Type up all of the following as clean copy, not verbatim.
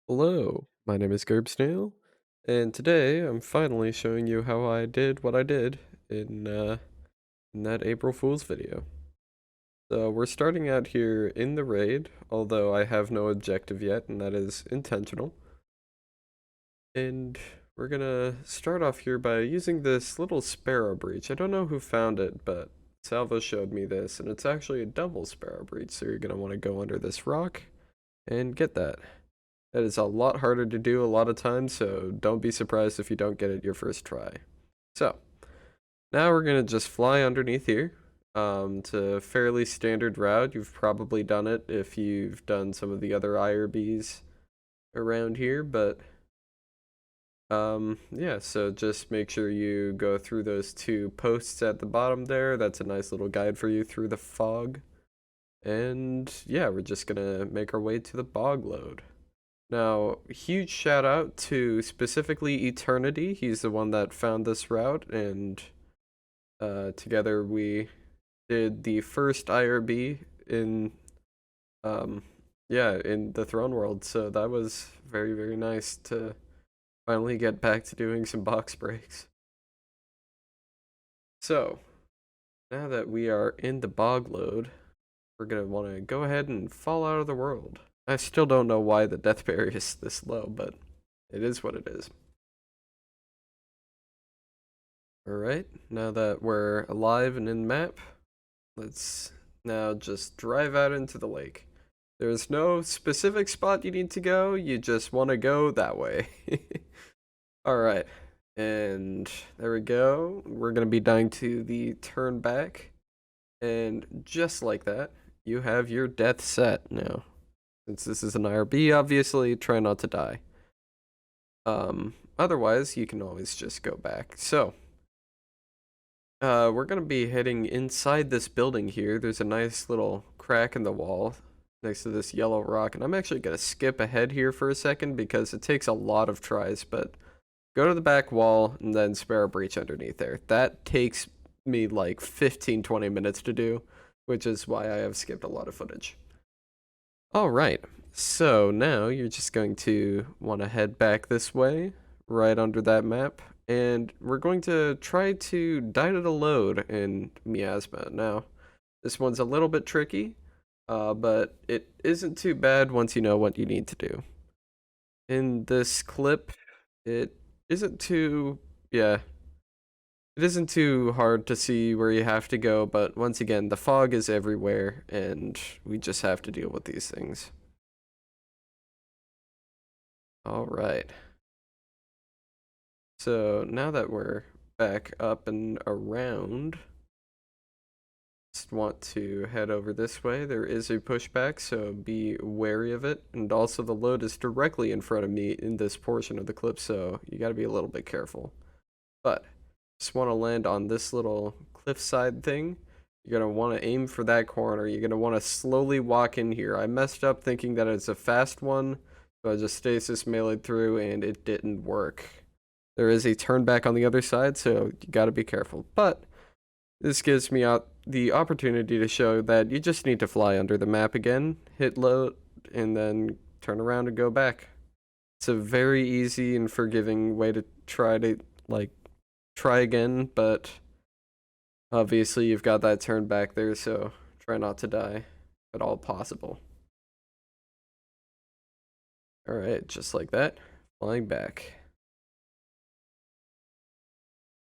Hello, my name is Snail, and today I'm finally showing you how I did what I did in that April Fool's video. So we're starting out here in the raid, although I have no objective yet, and that is intentional. And we're gonna start off here by using this little sparrow breach. I don't know who found it, but Salvo showed me this, and it's actually a double sparrow breach, so you're gonna want to go under this rock and get that. That is a lot harder to do a lot of times, so don't be surprised if you don't get it your first try. So, now we're going to just fly underneath here. It's a fairly standard route. You've probably done it if you've done some of the other IRBs around here, but yeah, so just make sure you go through those two posts at the bottom there. That's a nice little guide for you through the fog. And yeah, we're just gonna make our way to the Bog Load. Now, huge shout out to specifically Eternity. He's the one that found this route, and together we did the first IRB in, yeah, in the Throne World. So that was very, very nice to finally get back to doing some box breaks. So, now that we are in the Bog Load, we're gonna want to go ahead and fall out of the world. I still don't know why the death barrier is this low, but it is what it is. Alright, now that we're alive and in map, let's now just drive out into the lake. There's no specific spot you need to go, you just want to go that way. Alright, and there we go. We're going to be dying to the turn back, and just like that, you have your death set now. Since this is an IRB, obviously, try not to die. Otherwise, you can always just go back. So, we're gonna be heading inside this building here. There's a nice little crack in the wall next to this yellow rock, and I'm actually gonna skip ahead here for a second because it takes a lot of tries, but go to the back wall and then spare a breach underneath there. That takes me like 15-20 minutes to do, which is why I have skipped a lot of footage. Alright, so now you're just going to want to head back this way, right under that map, and we're going to try to die to the load in Miasma. Now, this one's a little bit tricky, but it isn't too bad once you know what you need to do. In this clip, it isn't too, yeah, it isn't too hard to see where you have to go, but once again, the fog is everywhere, and we just have to deal with these things. Alright. So now that we're back up and around, just want to head over this way. There is a pushback, so be wary of it. And also the load is directly in front of me in this portion of the clip, so you gotta be a little bit careful. But just want to land on this little cliffside thing. You're going to want to aim for that corner. You're going to want to slowly walk in here. I messed up thinking that it's a fast one, so I just stasis meleeed through and it didn't work. There is a turn back on the other side, so you got to be careful. But this gives me the opportunity to show that you just need to fly under the map again, hit load, and then turn around and go back. It's a very easy and forgiving way to try to, like, try again, but obviously you've got that turn back there, so try not to die at all possible. Alright, just like that, flying back.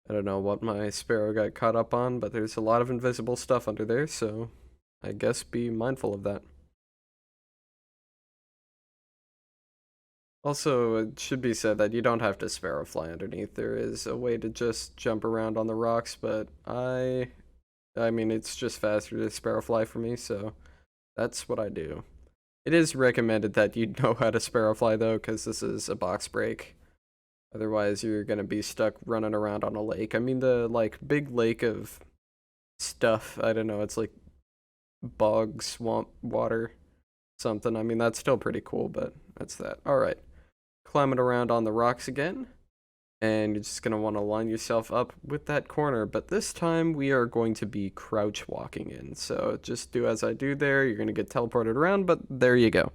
I don't know what my sparrow got caught up on, but there's a lot of invisible stuff under there, so I guess be mindful of that. Also, it should be said that you don't have to sparrow fly underneath. There is a way to just jump around on the rocks, but I mean, it's just faster to sparrow fly for me, so that's what I do. It is recommended that you know how to sparrow fly, though, because this is a box break. Otherwise, you're gonna be stuck running around on a lake. I mean, the, like, big lake of stuff, I don't know, it's like bog, swamp, water, something. I mean, that's still pretty cool, but that's that. Alright. Climbing around on the rocks again. And you're just going to want to line yourself up with that corner, but this time we are going to be crouch walking in. So just do as I do there. You're going to get teleported around, but there you go.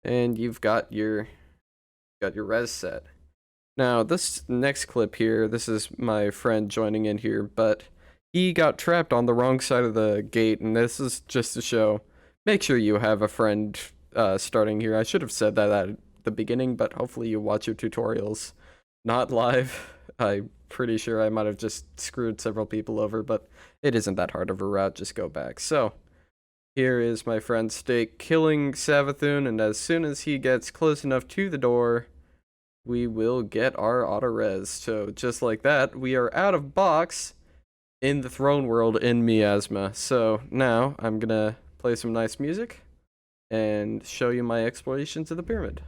and you've got your res set. Now, this next clip here, this is my friend joining in here, but he got trapped on the wrong side of the gate, and this is just to show, make sure you have a friend starting here. I should have said that at the beginning, but hopefully you watch your tutorials not live. I'm pretty sure I might have just screwed several people over, but it isn't that hard of a route, just go back. So, here is my friend Steak killing Savathun, and as soon as he gets close enough to the door, we will get our auto-res. So just like that, we are out of box in the throne world in Miasma. So now I'm gonna play some nice music and show you my explorations of the pyramid.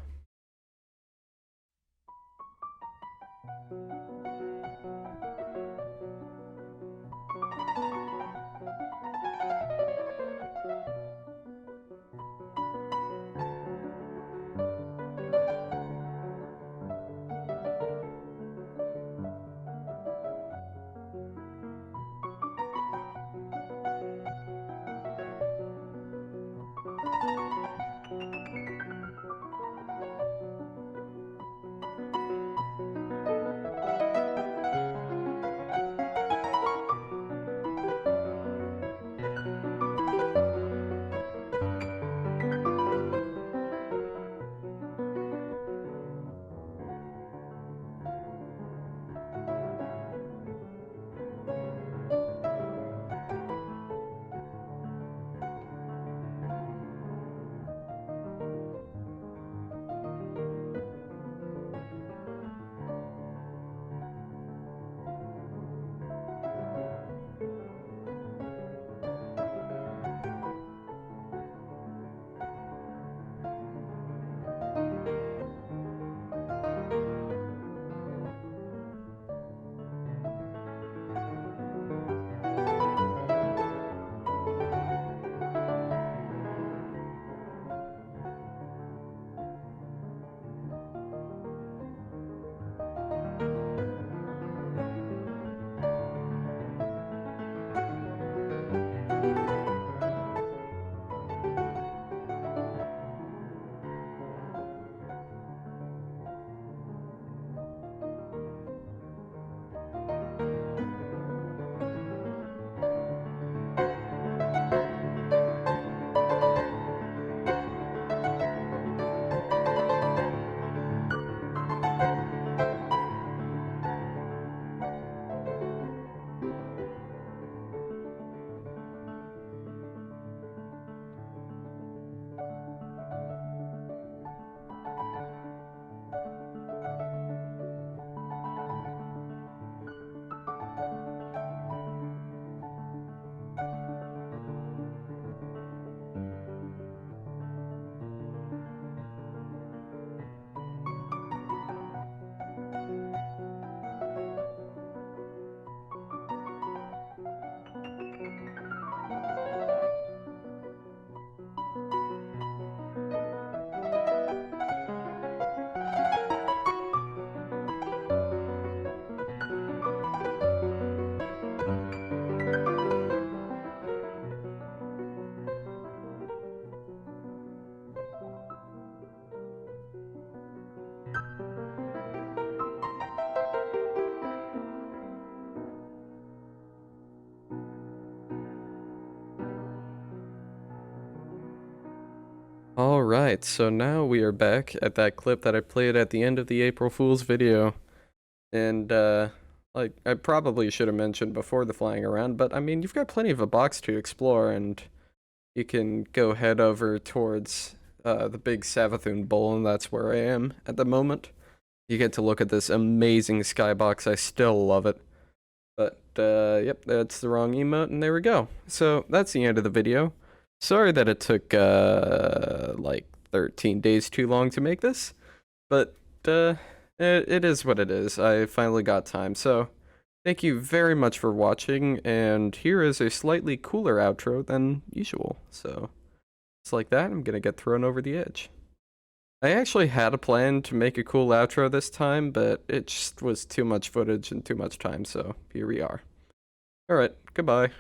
Alright, so now we are back at that clip that I played at the end of the April Fool's video. And, like, I probably should have mentioned before the flying around, but I mean, you've got plenty of a box to explore, and you can go head over towards the big Savathun Bowl, and that's where I am at the moment. You get to look at this amazing skybox, I still love it. But, yep, that's the wrong emote, and there we go. So, that's the end of the video. Sorry that it took, like 13 days too long to make this, but, it is what it is. I finally got time, so thank you very much for watching, and here is a slightly cooler outro than usual, so it's like that, I'm gonna get thrown over the edge. I actually had a plan to make a cool outro this time, but it just was too much footage and too much time, so here we are. Alright, goodbye.